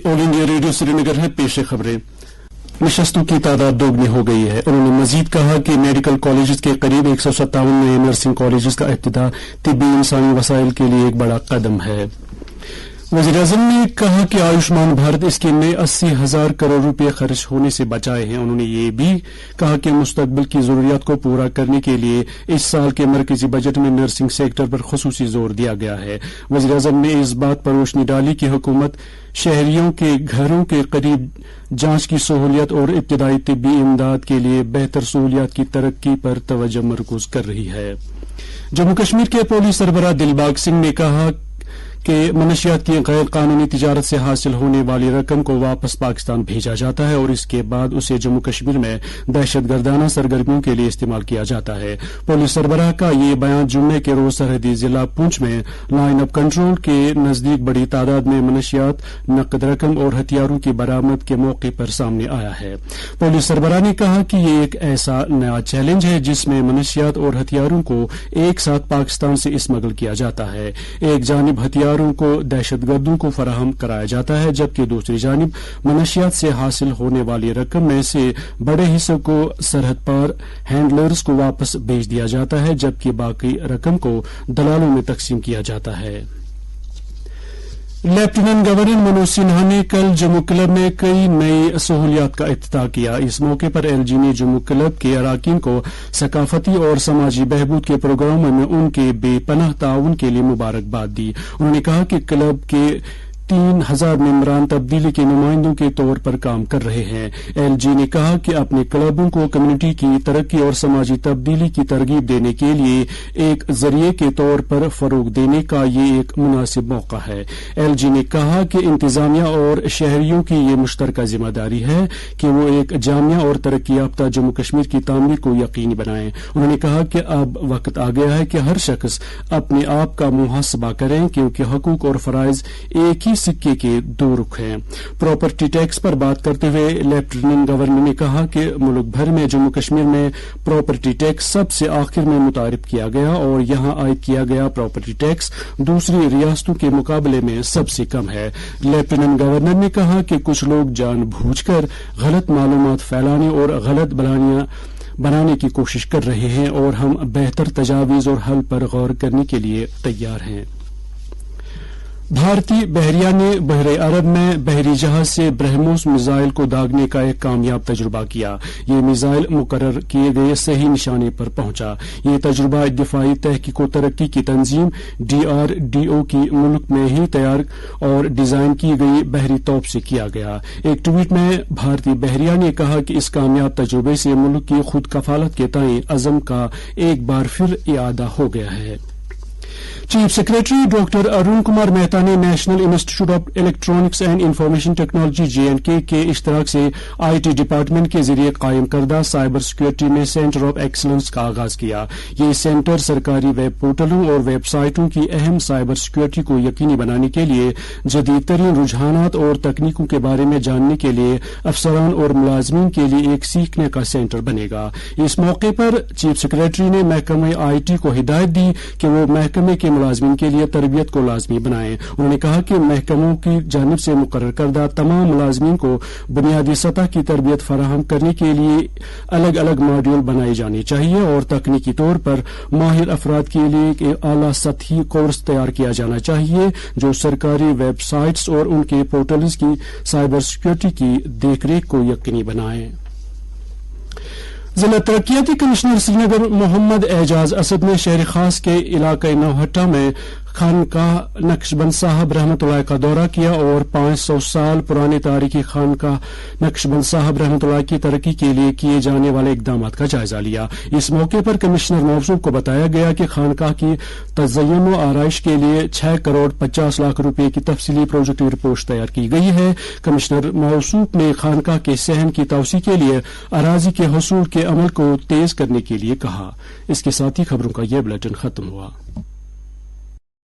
All India radio Srinagar है। पेश खबरें। नशस्तों की तादाद दोगुनी हो गई है। उन्होंने मजीद कहा कि मेडिकल कॉलेज के करीब 157 नए नर्सिंग कॉलेज का इफ्तिताह तिब्बी इंसानी वसाइल के लिए एक बड़ा कदम है। वज़ीर-ए-आज़म ने कहा कि आयुष्मान भारत स्कीम में 80,000 करोड़ रुपए खर्च होने से बचाए हैं। उन्होंने ये भी कहा कि मुस्तकबिल की जरूरियात को पूरा करने के लिए इस साल के मरकजी बजट में नर्सिंग सेक्टर पर खुसूसी जोर दिया गया है। वज़ीर-ए-आज़म ने इस बात पर रोशनी डाली कि हुकूमत शहरियों के घरों के करीब जांच की सहूलियत और इब्तिदाई तिब्बी इमदाद के लिए बेहतर सहूलियात की तरक्की पर तवज्जो मरकूज कर रही है। जम्मू कश्मीर के पुलिस सरबराह दिलबाग सिंह ने कहा कि मनशियात की गैर कानूनी तिजारत से हासिल होने वाली रकम को वापस पाकिस्तान भेजा जाता है और इसके बाद उसे जम्मू कश्मीर में दहशतगर्दाना सरगर्मियों के लिए इस्तेमाल किया जाता है। पुलिस सरबराह का ये बयान जुम्मे के रोज सरहदी जिला पुंछ में लाइन ऑफ कंट्रोल के नजदीक बड़ी तादाद में मनशियात, नकद रकम और हथियारों की बरामद के मौके पर सामने आया है। पुलिस सरबराह ने कहा कि ये एक ऐसा नया चैलेंज है जिसमें मनशियात और हथियारों को एक साथ पाकिस्तान से स्मगल किया जाता है। एक जानिब हथियारों को दहशतगर्दों को फराहम कराया जाता है, जबकि दूसरी जानिब मनशियात से हासिल होने वाली रकम में से बड़े हिस्से को सरहद पार हैंडलर्स को वापस भेज दिया जाता है, जबकि बाकी रकम को दलालों में तकसीम किया जाता है। लेफ्टिनेंट गवर्नर मनोज सिन्हा ने कल जम्मू क्लब में कई नई सहूलियात का इफ्तिताह किया। इस मौके पर एलजी ने जम्मू क्लब के अराकीन को सकाफती और समाजी बहबूद के प्रोग्रामों में उनके बेपनाह ताउन के लिए मुबारकबाद दी। उन्होंने कहा कि क्लब के 3,000 मेंबरान तब्दीली के नुमाइंदों के तौर पर काम कर रहे हैं। एलजी ने कहा कि अपने क्लबों को कम्युनिटी की तरक्की और समाजी तब्दीली की तरगीब देने के लिए एक जरिए के तौर पर फरोग देने का ये एक मुनासिब मौका है। एलजी ने कहा कि इंतजामिया और शहरियों की ये मुश्तरका जिम्मेदारी है कि वो एक जामिया और तरक्की याफ्ता जम्मू कश्मीर की तामीर को यकीनी बनाएं। उन्होंने कहा कि अब वक्त आ गया है कि हर शख्स अपने आप का मुहासबा करें, क्योंकि हकूक और फराइज एक ही सिक्के के दो रुख हैं। प्रॉपर्टी टैक्स पर बात करते हुए लेफ्टिनेंट गवर्नर ने कहा कि मुल्क भर में जम्मू कश्मीर में प्रॉपर्टी टैक्स सबसे आखिर में मुतारिफ किया गया और यहां आयद किया गया प्रॉपर्टी टैक्स दूसरी रियासतों के मुकाबले में सबसे कम है। लेफ्टिनेंट गवर्नर ने कहा कि कुछ लोग जानबूझकर गलत मालूमात फैलाने और गलत बनाने की कोशिश कर रहे हैं और हम बेहतर तजावीज और हल पर गौर करने के लिए तैयार हैं। भारतीय बहरिया ने बहरे अरब में बहरी जहाज से ब्रह्मोस मिसाइल को दागने का एक कामयाब तजुर्बा किया। ये मिसाइल मुकर्रर किए गए सही निशाने पर पहुंचा। ये तजुर्बा दिफाई तहकीक व तरक्की की तंजीम DRDO की मुल्क में ही तैयार और डिजाइन की गई बहरी तोप से किया गया। एक ट्वीट में भारतीय बहरिया ने कहा कि इस कामयाब तजुर्बे से मुल्क की खुद कफालत के तय अज़म का एक बार फिर इआदा हो गया है। Chief secretary doctor Arun Kumar Mehta ने national institute of electronics and information technology JNK के इश्तराक से IT डिपार्टमेंट के जरिए कायम करदा साइबर सिक्योरिटी में सेंटर ऑफ एक्सीलेंस का आगाज किया। ये सेंटर सरकारी वेब पोर्टलों और वेबसाइटों की अहम साइबर सिक्योरिटी को यकीनी बनाने के लिए जदीद तरीन रुझानात और तकनीकों के बारे में जानने के लिए अफसरान और मुलाजमीन के लिए एक सीखने का सेंटर बनेगा। इस मौके पर चीफ सेक्रेटरी ने महकमे IT को हिदायत दी कि वो महकमे के मुलाजमीन के लिए तरबियत को लाजमी बनाएं। उन्होंने कहा कि महकमों की जानिब से मुकर्रर करदा तमाम मुलाजमीन को बुनियादी सतह की तरबियत फराहम करने के लिए अलग अलग मॉड्यूल बनाए जाने चाहिए और तकनीकी तौर पर माहिर अफराद के लिए एक आला सतही कोर्स तैयार किया जाना चाहिए जो सरकारी वेबसाइट्स और उनके पोर्टल्स की साइबर सिक्योरिटी की देखरेख को यकीनी बनाए। जिला तरक्याती कमिश्नर श्रीनगर मोहम्मद एजाज असद ने शहर खास के इलाके नौहट्टा में खानकाह नक्शबंद साहब रहमतुल्लाह का दौरा किया और 500 साल पुराने तारीखी खानकाह नक्शबंद साहब रहमतुल्लाह की तरक्की के लिए किए जाने वाले इकदाम का जायजा लिया। इस मौके पर कमिश्नर मौसूफ को बताया गया कि खानकाह की तज़य्युन व आराइश के लिए 6 करोड़ 50 लाख रुपए की तफसीली प्रोजेक्ट रिपोर्ट तैयार की गई है। कमिश्नर मौसूफ ने खानकाह के सहन की तौसी के लिए अराजी के हसूल के अमल को तेज करने के लिए कहा। इसके साथ ही खबरों का यह बुलेटिन खत्म हुआ।